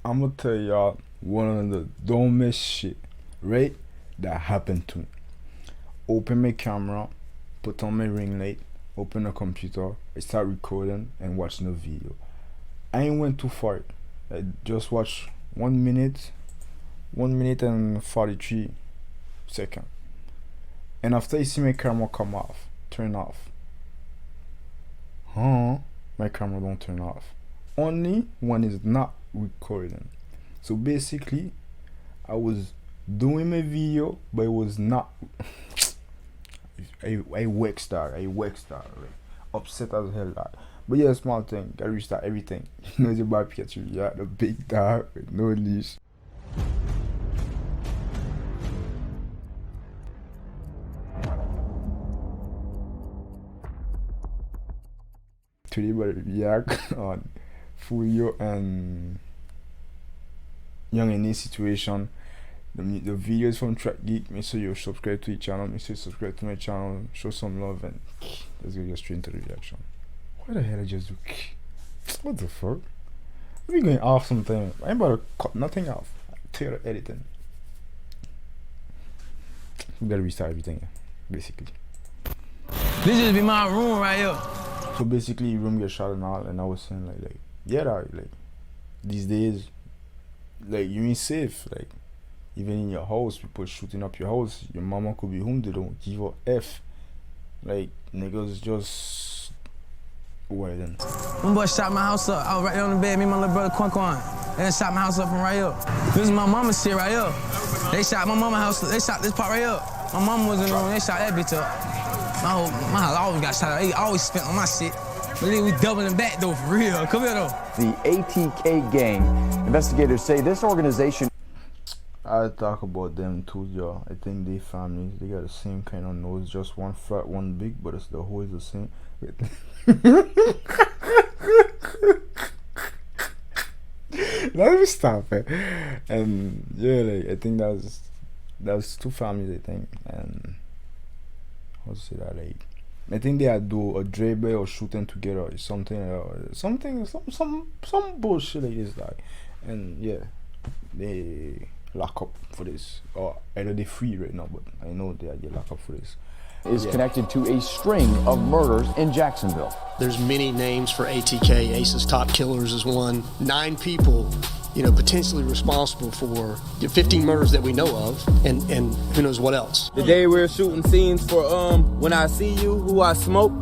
I'm gonna tell y'all one of the dumbest shit, right? That happened to me. Open my camera, put on my ring light, open the computer, I start recording and watching the video. I ain't went too far. I just watched 1 minute and 43 seconds. And after you see my camera come off, turn off. My camera don't turn off. Only when it's not recording. So basically, I was doing my video, but it was not. I waxed out, right? Upset as hell, that. But yeah, small thing, gotta restart everything. You know, it's about Pikachuu, yeah, the big dog with no leash. Today, but react on Foolio and Yungeen situation. The videos from Geek. Make sure you subscribe to the channel. Make sure you subscribe to my channel. Show some love, and let's get straight into the reaction. What the hell I just do? What the fuck? We going off sometime. I ain't about to cut nothing off. Tear editing. We gotta restart everything, basically. This just be my room right here. So basically, room get shot and all, and I was saying like yeah, like these days, like you ain't safe. Like even in your house, people shooting up your house. Your mama could be home. They don't give a f. Like niggas just widen. One boy shot my house up. I was right there on the bed. Me and my little brother Quan. They shot my house up from right here. This is my mama's shit right here. They shot my mama's house. They shot this part right here. My mama was in the room. They shot that bitch up. My house always got shot up. They always spent on my shit. But then we doubling back though, for real. Come here though. The ATK gang. Investigators say this organization. I talk about them too, y'all. I think they families, they got the same kind of nose, just one fat, one big, but it's the whole is the same. Let me stop it. And yeah, like I think that's two families, I think, and how to say that, like I think they had do a drive or shooting together or something, some bullshit like this, like, and yeah, they lock up for this, or either they free right now, but I know they lock up for this. Is connected to a string of murders in Jacksonville. There's many names for ATK. Ace's top killers is one. 9 people, potentially responsible for 15 murders that we know of, and who knows what else. The day we were shooting scenes for When I See You, Who I Smoke.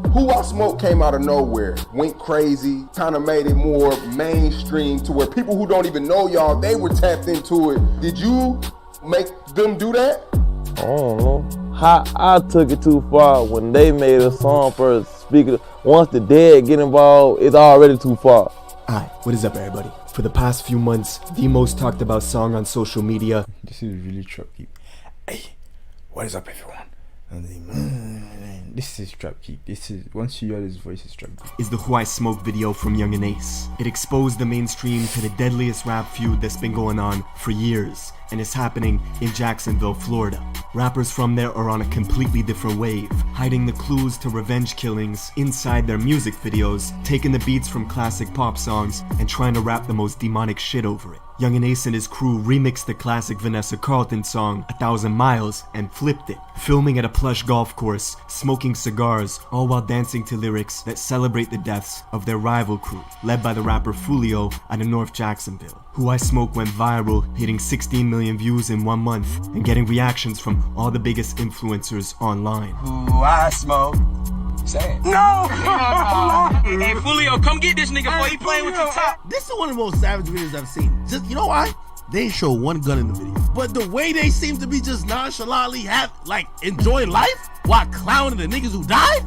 Who I Smoke came out of nowhere, went crazy, kind of made it more mainstream to where people who don't even know y'all, they were tapped into it. Did you make them do that? I don't know. I took it too far when they made a song for speaking. Once the dead get involved, it's already too far. Hi, what is up everybody? For the past few months, the most talked about song on social media. This is really Trap Geek. Hey, what is up everyone? This is Trap Geek. This is, once you hear his voice, is Trap Geek. Is the Who I Smoke video from Yungeen Ace. It exposed the mainstream to the deadliest rap feud that's been going on for years, and it's happening in Jacksonville, Florida. Rappers from there are on a completely different wave, hiding the clues to revenge killings inside their music videos, taking the beats from classic pop songs, and trying to rap the most demonic shit over it. Yungeen Ace and his crew remixed the classic Vanessa Carlton song 1,000 Miles and flipped it, filming at a plush golf course, smoking cigars, all while dancing to lyrics that celebrate the deaths of their rival crew, led by the rapper Foolio out of North Jacksonville. Who I Smoke went viral, hitting 16 million views in 1 month, and getting reactions from all the biggest influencers online. Who I Smoke. Say it. No! Hey, Foolio, come get this nigga before he playing with your top. This is one of the most savage videos I've seen. Just, you know why? They ain't show one gun in the video. But the way they seem to be just nonchalantly enjoying life while clowning the niggas who died?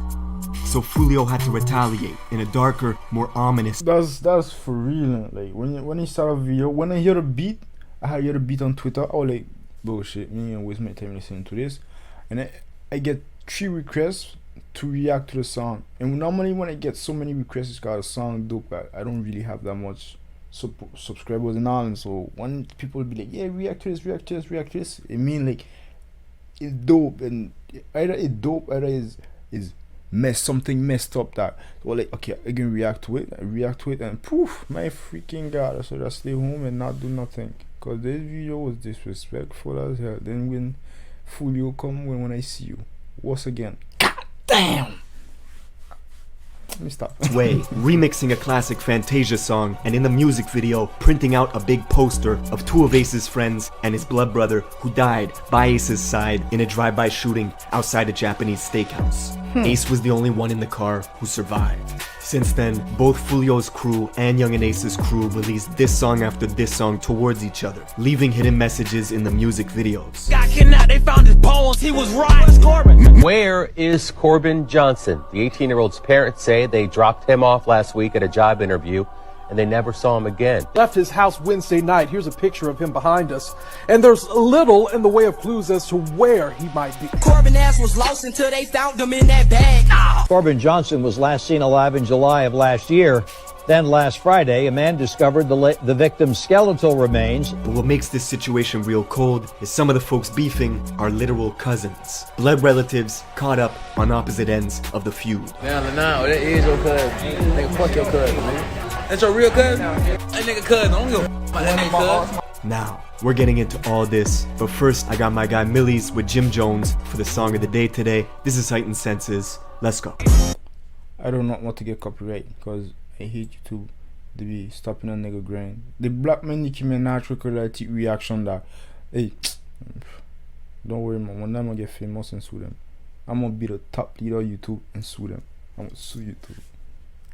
So Foolio had to retaliate in a darker, more ominous. That's for real. Like when he start a video, when I hear the beat, I hear the beat on Twitter, I was like, bullshit, me and waste my time listening to this. And I get 3 requests to react to the song, and normally when I get so many requests, it's got a song dope. I don't really have that much subscribers and all, and so when people be like, yeah, react to this, it mean like it's dope, and either it's dope, either is something messed up that, well, like, okay, I can react to it, and poof, my freaking god, so I stay home and not do nothing. Cause this video was disrespectful as hell. Then when Foolio come, when I see you, once again, god damn. Let me stop. Way, remixing a classic Fantasia song, and in the music video, printing out a big poster of two of Ace's friends and his blood brother who died by Ace's side in a drive-by shooting outside a Japanese steakhouse. Ace was the only one in the car who survived. Since then, both Foolio's crew and Young and Ace's crew released this song after this song towards each other, leaving hidden messages in the music videos. Got kidnapped, they found his bones, he was right. Where's Corbin? Where is Corbin Johnson? The 18-year-old's parents say they dropped him off last week at a job interview and they never saw him again. Left his house Wednesday night. Here's a picture of him behind us. And there's little in the way of clues as to where he might be. Corbin ass was lost until they found him in that bag. Corbin Johnson was last seen alive in July of last year. Then last Friday, a man discovered the victim's skeletal remains. But what makes this situation real cold is some of the folks beefing are literal cousins. Blood relatives caught up on opposite ends of the feud. Now, that is your cousin. Nigga, fuck your cousin, man. That's your real cousin? That nigga cousin. I don't give a fuck about that nigga cousin. Now, we're getting into all this, but first I got my guy Millies with Jim Jones for the song of the day today. This is Heightened Senses. Let's go. I do not want to get copyright because I hate YouTube to be stopping a nigga grind. The black man Nicki Minaj recorded reaction that, hey, don't worry man, one day I'm gonna get famous and sue them. I'm gonna be the top leader of YouTube and sue them. I'm gonna sue YouTube.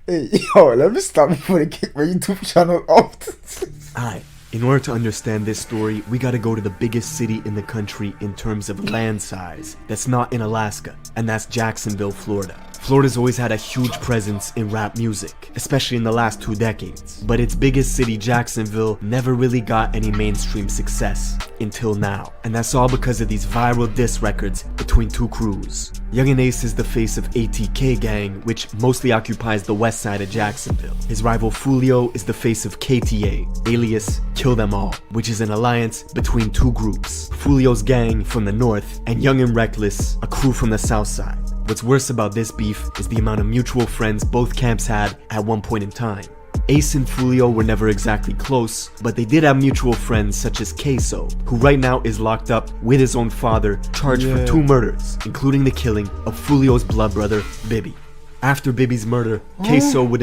Hey, yo, let me stop before they kick my YouTube channel off. Alright, in order to understand this story, we gotta go to the biggest city in the country in terms of land size. That's not in Alaska, and that's Jacksonville, Florida. Florida's always had a huge presence in rap music, especially in the last 2 decades. But its biggest city, Jacksonville, never really got any mainstream success until now. And that's all because of these viral diss records between two crews. Young and Ace is the face of ATK Gang, which mostly occupies the west side of Jacksonville. His rival Foolio is the face of KTA, alias Kill Them All, which is an alliance between two groups. Foolio's gang from the north, and Young and Reckless, a crew from the south side. What's worse about this beef is the amount of mutual friends both camps had at one point in time. Ace and Foolio were never exactly close, but they did have mutual friends such as Queso, who right now is locked up with his own father, charged for 2 murders, including the killing of Foolio's blood brother, Bibby. After Bibby's murder, Queso would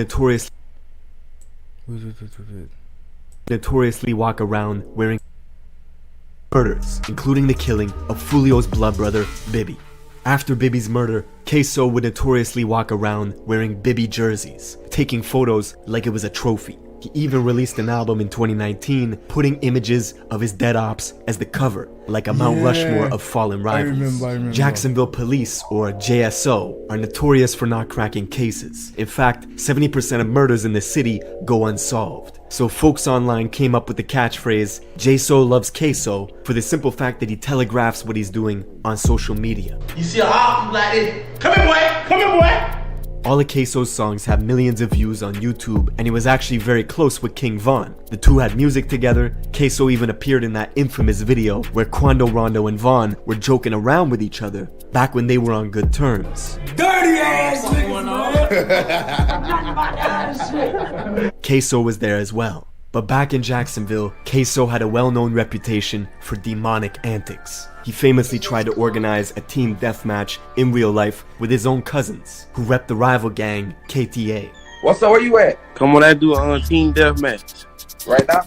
notoriously walk around wearing murders, including the killing of Foolio's blood brother, Bibby. After Bibby's murder, Queso would notoriously walk around wearing Bibby jerseys, taking photos like it was a trophy. He even released an album in 2019, putting images of his dead ops as the cover, like a Mount Rushmore of fallen rivals. I remember. Jacksonville Police, or JSO, are notorious for not cracking cases. In fact, 70% of murders in the city go unsolved. So folks online came up with the catchphrase, JSO loves Queso, for the simple fact that he telegraphs what he's doing on social media. You see a hop like this? Come here, boy! Come here, boy! All of Queso's songs have millions of views on YouTube, and he was actually very close with King Von. The two had music together. Queso even appeared in that infamous video where Quando Rondo and Von were joking around with each other back when they were on good terms. Dirty ass Queso was there as well. But back in Jacksonville, Queso had a well-known reputation for demonic antics. He famously tried to organize a team deathmatch in real life with his own cousins, who rep the rival gang, KTA. What's up? Where you at? Come on, I do a team deathmatch. Right now?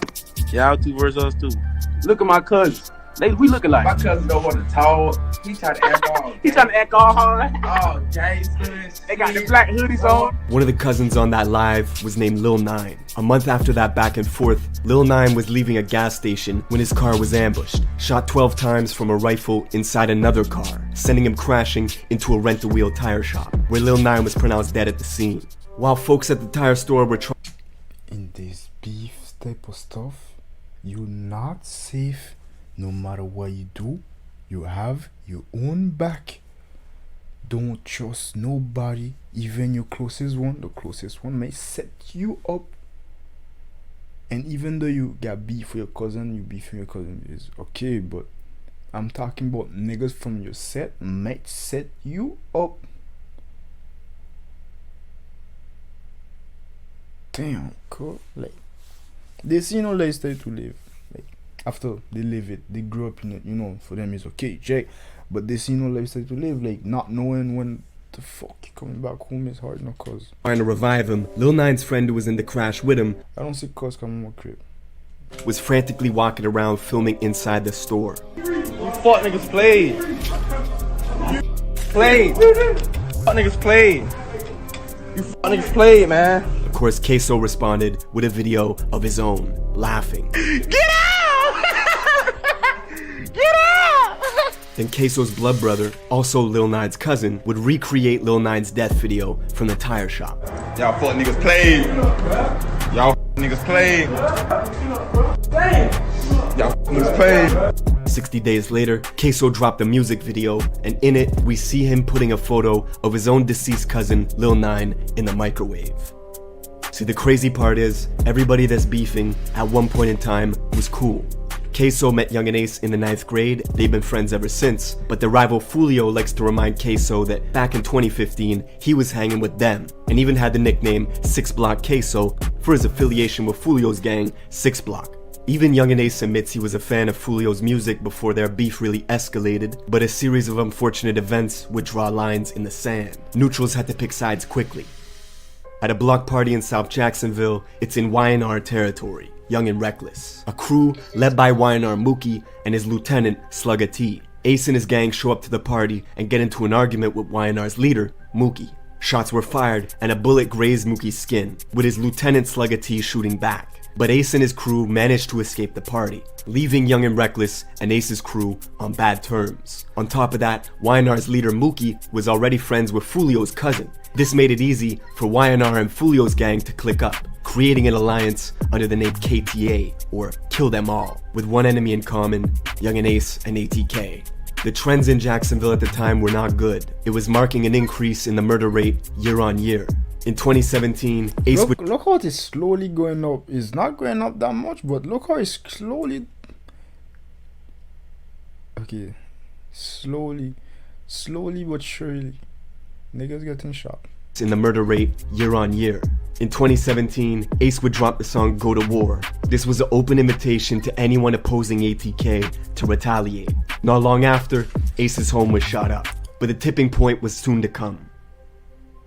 Y'all 2 versus us 2. Look at my cousins. We looking like. My cousin don't want to talk. He trying to act all. He trying to act all hard. Oh, Jason. They got the black hoodies on. One of the cousins on that live was named Lil 9. A month after that back and forth, Lil 9 was leaving a gas station when his car was ambushed, shot 12 times from a rifle inside another car, sending him crashing into a rent-a-wheel tire shop, where Lil 9 was pronounced dead at the scene. While folks at the tire store were trying... In this beef type of stuff, you're not safe. No matter what you do, you have your own back. Don't trust nobody, even your closest one. The closest one may set you up. And even though you got beef with your cousin, you beef with your cousin is okay, but I'm talking about niggas from your set might set you up. damn, cool. Like, they see no lifestyle to live. Like, after they live it, they grow up in it, you know, for them it's okay, check. But they see no lifestyle to live, like, not knowing when the fuck you coming back home is hard, no, cause. Trying to revive him, Lil Nine's friend who was in the crash with him I don't see cause coming more crib. was frantically walking around filming inside the store. You fuck niggas played. Played. Fuck niggas played. You fuck niggas played, man. Of course, Queso responded with a video of his own, laughing. Get out! Get out! Then Queso's blood brother, also Lil Nine's cousin, would recreate Lil Nine's death video from the tire shop. Y'all fuck niggas played. Y'all niggas played. Y'all niggas played. 60 days later, Queso dropped a music video, and in it, we see him putting a photo of his own deceased cousin, Lil Nine, in the microwave. See, the crazy part is, everybody that's beefing, at one point in time, was cool. Queso met Young and Ace in the 9th grade, they've been friends ever since, but the rival Foolio likes to remind Queso that back in 2015, he was hanging with them, and even had the nickname 6 Block Queso for his affiliation with Foolio's gang, 6 Block. Even Young and Ace admits he was a fan of Foolio's music before their beef really escalated, but a series of unfortunate events would draw lines in the sand. Neutrals had to pick sides quickly. At a block party in South Jacksonville, it's in YNR territory, Young and Reckless. A crew led by YNR Mookie and his lieutenant, Slugga T. Ace and his gang show up to the party and get into an argument with YNR's leader, Mookie. Shots were fired and a bullet grazed Mookie's skin, with his lieutenant Slugga T shooting back. But Ace and his crew managed to escape the party, leaving Young and Reckless and Ace's crew on bad terms. On top of that, YNR's leader Mookie was already friends with Foolio's cousin. This made it easy for YNR and Foolio's gang to click up, creating an alliance under the name KTA, or Kill Them All, with one enemy in common, Young and Ace and ATK. The trends in Jacksonville at the time were not good. It was marking an increase in the murder rate year on year. In 2017, Ace would... Look how it is slowly going up. It's not going up that much, but look how it's slowly... Okay. Slowly but surely. Niggas getting shot. In the murder rate year on year. In 2017, Ace would drop the song Go to War. This was an open invitation to anyone opposing ATK to retaliate. Not long after, Ace's home was shot up, but the tipping point was soon to come.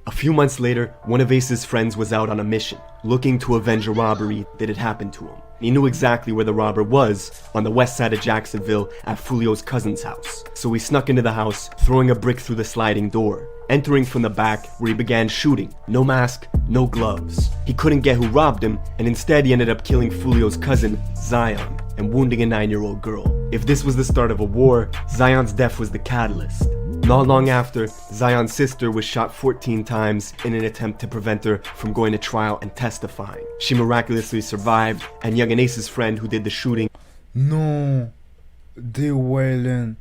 A few months later, one of Ace's friends was out on a mission, looking to avenge a robbery that had happened to him. He knew exactly where the robber was, on the west side of Jacksonville at Foolio's cousin's house. So he snuck into the house, throwing a brick through the sliding door, entering from the back where he began shooting. No mask, no gloves. He couldn't get who robbed him, and instead he ended up killing Foolio's cousin, Zion, and wounding a 9-year-old girl. If this was the start of a war, Zion's death was the catalyst. Not long after, Zion's sister was shot 14 times in an attempt to prevent her from going to trial and testifying. She miraculously survived, and Young and Ace's friend who did the shooting... No, they wailing.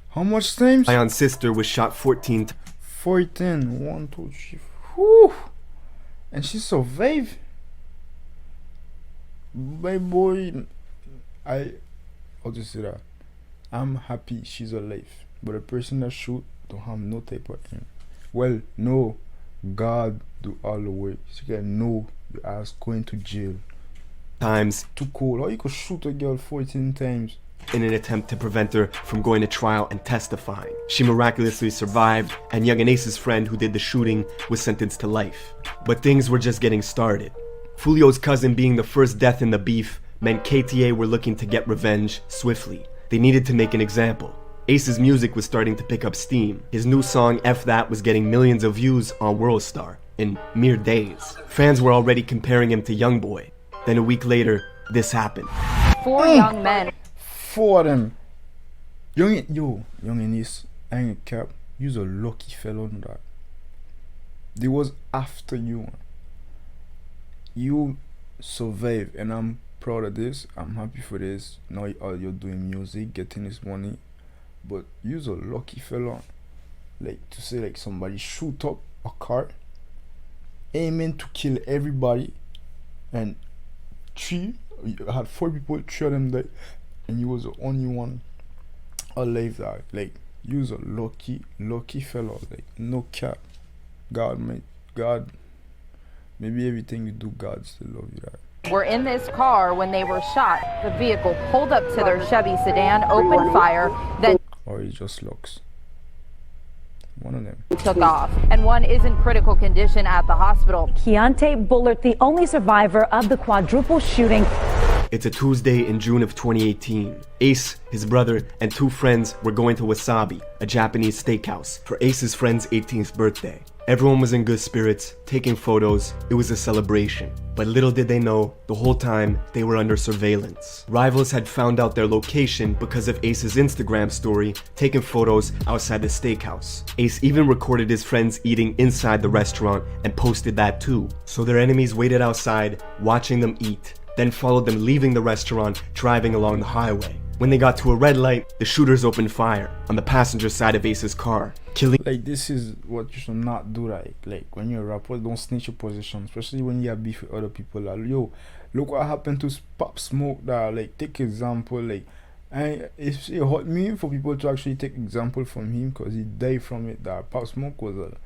How much times? Zion's sister was shot 14 times. 14, 1, 2, 3, whew. And she survived. My boy, I'll just say that. I'm happy she's alive. But the person that shoot don't have no type of aim. Well, no, God do all the work. She can know your ass going to jail. Times. Too cold. How you could shoot a girl 14 times? In an attempt to prevent her from going to trial and testifying. She miraculously survived, and Young and Ace's friend who did the shooting was sentenced to life. But things were just getting started. Foolio's cousin being the first death in the beef meant KTA were looking to get revenge swiftly. They needed to make an example. Ace's music was starting to pick up steam. His new song, F That, was getting millions of views on WorldStar in mere days. Fans were already comparing him to Youngboy. Then a week later, this happened. 4 young men. 4 of them. Young and Ace, I ain't cap. You's a lucky fellow on that. They was after you. You survived, and I'm proud of this. I'm happy for this. Now you're doing music, getting this money. But you's a lucky fella. Like, to say like somebody shoot up a car, aiming to kill everybody, and you had 4 people, 3 of them died, and you was the only one alive. That like, you's a lucky fella. Like, no cap. God maybe everything you do, God still love you, right? Were in this car when they were shot. The vehicle pulled up to their Chevy sedan, opened fire, then Or it just looks. One of them. took off. And one is in critical condition at the hospital. Keontae Bullard, the only survivor of the quadruple shooting. It's a Tuesday in June of 2018. Ace, his brother, and two friends were going to Wasabi, a Japanese steakhouse, for Ace's friend's 18th birthday. Everyone was in good spirits, taking photos. It was a celebration. But little did they know, the whole time, they were under surveillance. Rivals had found out their location because of Ace's Instagram story, taking photos outside the steakhouse. Ace even recorded his friends eating inside the restaurant and posted that too. So their enemies waited outside, watching them eat, then followed them leaving the restaurant, driving along the highway. When they got to a red light, the shooters opened fire on the passenger side of Ace's car, killing. Like, this is what you should not do, right? Like, when you're a rapper, don't snitch your position, especially when you have beef with other people. Like, yo, look what happened to Pop Smoke. That, like, take example. Like, and it's a hot meme for people to actually take example from him because he died from it. That Pop Smoke would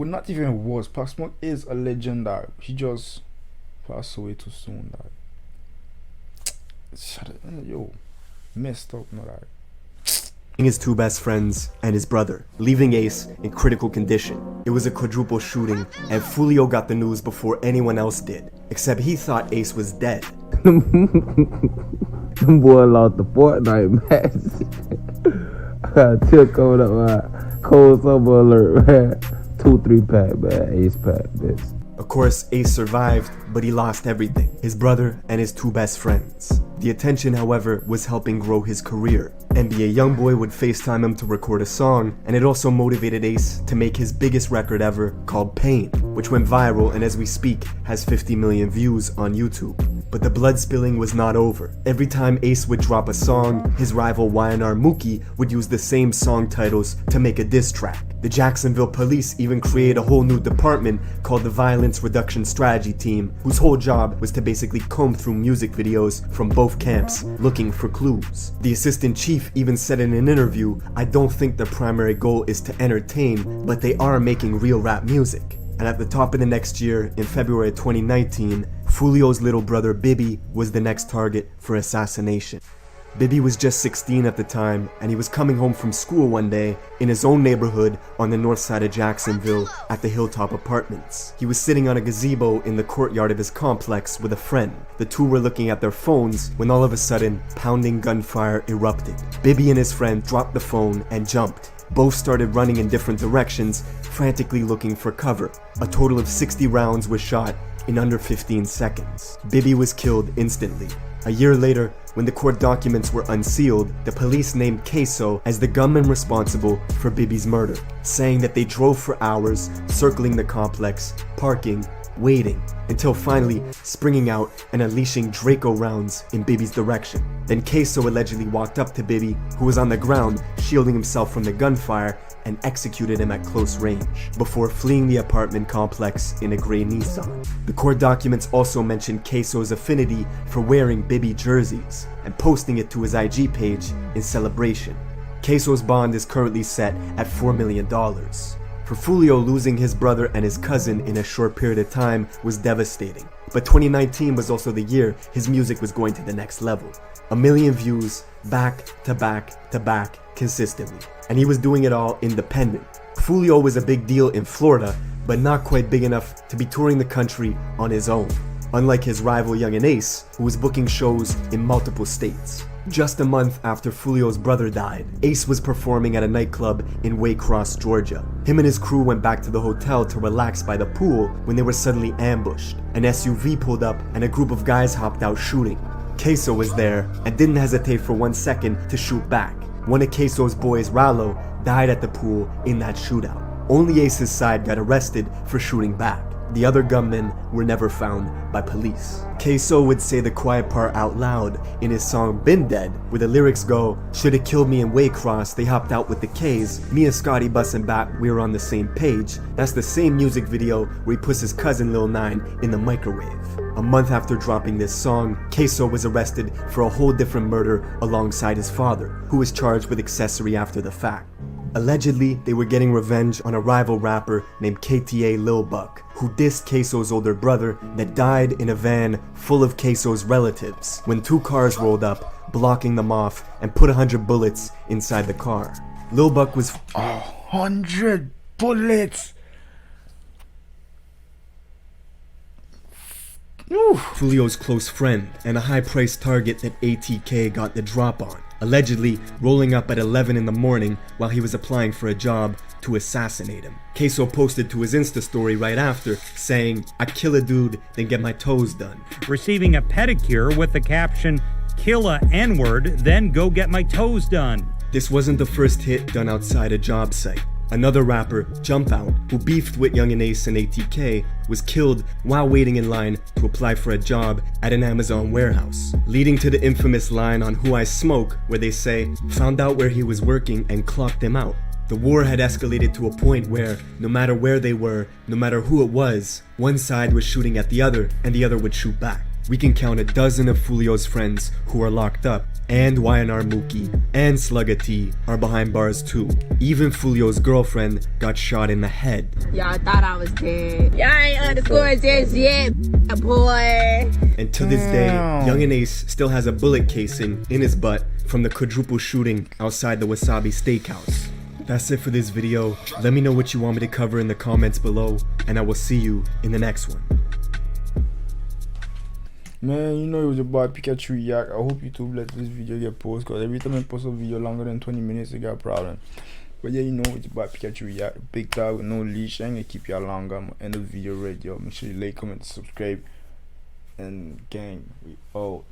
not even was. Pop Smoke is a legend. That he just passed away too soon. That. Shut it, yo, messed up, not that. His two best friends and his brother, leaving Ace in critical condition. It was a quadruple shooting, and Foolio got the news before anyone else did, except he thought Ace was dead. Them boy lost the Fortnite match. I took coming up, man. Cold summer alert, man. 2-3 pack, man. Ace pack, bitch. Of course, Ace survived, but he lost everything, his brother and his two best friends. The attention, however, was helping grow his career. NBA Youngboy would FaceTime him to record a song, and it also motivated Ace to make his biggest record ever, called Pain, which went viral and as we speak has 50 million views on YouTube. But the blood spilling was not over. Every time Ace would drop a song, his rival YNR Mookie would use the same song titles to make a diss track. The Jacksonville police even created a whole new department called the Violence Reduction Strategy Team, whose whole job was to basically comb through music videos from both camps looking for clues. The assistant chief even said in an interview, "I don't think their primary goal is to entertain, but they are making real rap music." And at the top of the next year, in February 2019, Foolio's little brother Bibby was the next target for assassination. Bibby was just 16 at the time, and he was coming home from school one day in his own neighborhood on the north side of Jacksonville at the Hilltop Apartments. He was sitting on a gazebo in the courtyard of his complex with a friend. The two were looking at their phones when all of a sudden, pounding gunfire erupted. Bibby and his friend dropped the phone and jumped. Both started running in different directions, frantically looking for cover. A total of 60 rounds was shot in under 15 seconds. Bibby was killed instantly. A year later, when the court documents were unsealed, the police named Queso as the gunman responsible for Bibby's murder, saying that they drove for hours, circling the complex, parking, waiting, until finally springing out and unleashing Draco rounds in Bibby's direction. Then Queso allegedly walked up to Bibby, who was on the ground, shielding himself from the gunfire, and executed him at close range, before fleeing the apartment complex in a gray Nissan. The court documents also mentioned Queso's affinity for wearing Bibby jerseys, and posting it to his IG page in celebration. Queso's bond is currently set at $4 million. For Foolio, losing his brother and his cousin in a short period of time was devastating. But 2019 was also the year his music was going to the next level. 1 million views, back to back to back, consistently. And he was doing it all independent. Foolio was a big deal in Florida, but not quite big enough to be touring the country on his own. Unlike his rival Yungeen Ace, who was booking shows in multiple states. Just a month after Foolio's brother died, Ace was performing at a nightclub in Waycross, Georgia. Him and his crew went back to the hotel to relax by the pool when they were suddenly ambushed. An SUV pulled up and a group of guys hopped out shooting. Queso was there and didn't hesitate for 1 second to shoot back. One of Queso's boys, Rallo, died at the pool in that shootout. Only Ace's side got arrested for shooting back. The other gunmen were never found by police. Queso would say the quiet part out loud in his song Been Dead, where the lyrics go, "Shoulda killed me in Waycross, they hopped out with the K's. Me and Scotty bustin' back, we were on the same page." That's the same music video where he puts his cousin Lil 9 in the microwave. A month after dropping this song, Queso was arrested for a whole different murder alongside his father, who was charged with accessory after the fact. Allegedly, they were getting revenge on a rival rapper named KTA Lil Buck, who dissed Queso's older brother that died in a van full of Queso's relatives when 2 cars rolled up, blocking them off and put 100 bullets inside the car. Lil Buck was 100 bullets. Foolio's close friend and a high-priced target that ATK got the drop on, allegedly rolling up at 11 in the morning while he was applying for a job to assassinate him. Queso posted to his Insta story right after, saying, "I kill a dude, then get my toes done." Receiving a pedicure with the caption, "Kill a N-word, then go get my toes done." This wasn't the first hit done outside a job site. Another rapper, Jump Out, who beefed with Yungeen Ace and ATK, was killed while waiting in line to apply for a job at an Amazon warehouse, leading to the infamous line on Who I Smoke, where they say, "Found out where he was working and clocked him out." The war had escalated to a point where, no matter where they were, no matter who it was, one side was shooting at the other and the other would shoot back. We can count a dozen of Foolio's friends who are locked up, and YNR Mookie and Slugga T are behind bars too. Even Foolio's girlfriend got shot in the head. Y'all thought I was dead. Y'all ain't underscored just yet, boy. And to this day, Yungeen Ace still has a bullet casing in his butt from the quadruple shooting outside the Wasabi Steakhouse. That's it for this video. Let me know what you want me to cover in the comments below, and I will see you in the next one. Man, you know it was your boy Pikachuu Yak. I hope YouTube let this video get posted, because every time I post a video longer than 20 minutes, I got a problem. But yeah, you know it's your boy Pikachuu Yak, big dog with no leash. I ain't gonna keep y'all longer. I'm gonna end the video right, yo. Make sure you like, comment, subscribe, and gang, we out.